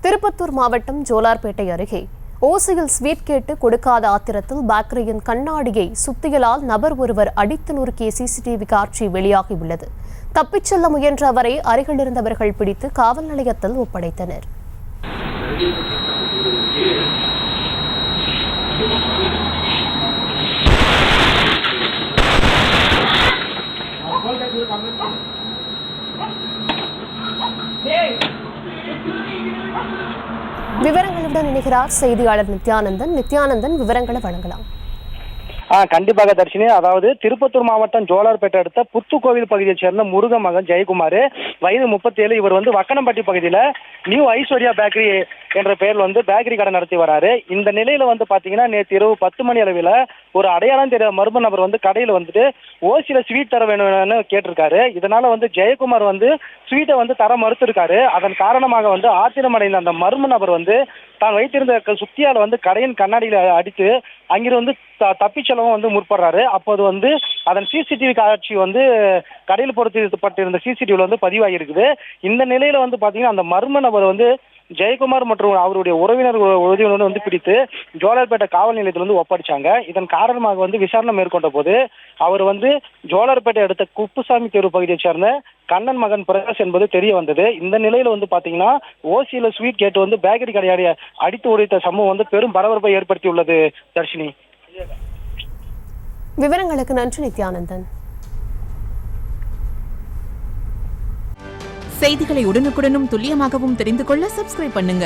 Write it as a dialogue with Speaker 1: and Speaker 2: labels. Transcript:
Speaker 1: திருப்பத்தூர் மாவட்டம் ஜோலார்பேட்டை அருகே ஓசியில் ஸ்வீட் கேட்டு கொடுக்காத ஆத்திரத்தில் பேக்கரியின் கண்ணாடியை சுத்தியலால் நபர் ஒருவர் அடித்து நொறுக்கிய சிசிடிவி காட்சி வெளியாகியுள்ளது. தப்பிச் செல்ல முயன்ற அவரை அருகில் இருந்தவர்கள் பிடித்து காவல் நிலையத்தில் ஒப்படைத்தனர். விவரங்களுடன் இணைகிறார் செய்தியாளர் நித்யானந்தன். விவரங்களை வழங்கலாம்.
Speaker 2: கண்டிப்பாக தர்ஷினி. அதாவது திருப்பத்தூர் மாவட்டம் ஜோலார்பேட்டை அடுத்த புத்துக்கோவில் பகுதியை சேர்ந்த முருக மகன் ஜெயக்குமார், வயது 37. இவர் வக்கனம்பட்டி பகுதியில் நியூ ஐஸ்வர்யா பேக்கரி என்ற பெயரில் பேக்கரி கடை நடத்தி வராரு. இந்த நிலையில பாத்தீங்கன்னா நேற்று இரவு 10 மணி அளவில் ஒரு அடையாளம் தெரியாத மர்ம நபர் கடையில் ஓசியில ஸ்வீட் தர வேணும்னு கேட்டிருக்காரு. இதனால ஜெயக்குமார் ஸ்வீட்டை தர மறுத்திருக்காரு. அதன் காரணமாக ஆத்திரமடைந்த அந்த மர்ம நபர் தான் வைத்திருந்த சுத்தியால கடையின் கண்ணாடியில அடித்து அங்கிருந்து தப்பிச் செல்லவும் முற்படுறாரு. அப்போது அதன் சிசிடிவி காட்சி கடையில் பொருத்தப்பட்டிருந்த சிசிடிவில பதிவாகி இருக்குது. இந்த நிலையில பாத்தீங்கன்னா அந்த மர்ம நபர் ஜெயக்குமார் மற்றும் அவருடைய உறவினர் பிடித்து ஜோலார்பேட்டை காவல் நிலையத்தில் ஒப்படைச்சாங்க. இதன் காரணமாக விசாரணை மேற்கொண்ட போது அவர் ஜோலார்பேட்டை அடுத்த குப்புசாமி தெரு பகுதியை சேர்ந்த கண்ணன் மகன் பிரகாஷ் என்பது தெரிய வந்தது. இந்த நிலையில பாத்தீங்கன்னா ஓசியில ஸ்வீட் கேட்டு பேக்கரி கடையாடி அடித்து உடைத்த சம்பவம் பெரும் பரபரப்பை ஏற்படுத்தியுள்ளது. தர்ஷினி,
Speaker 1: விவரங்களுக்கு நன்றி நித்யானந்தன்.
Speaker 3: செய்திகளை உடனுக்குடனும் துல்லியமாகவும் தெரிந்து கொள்ள சப்ஸ்கிரைப் பண்ணுங்க.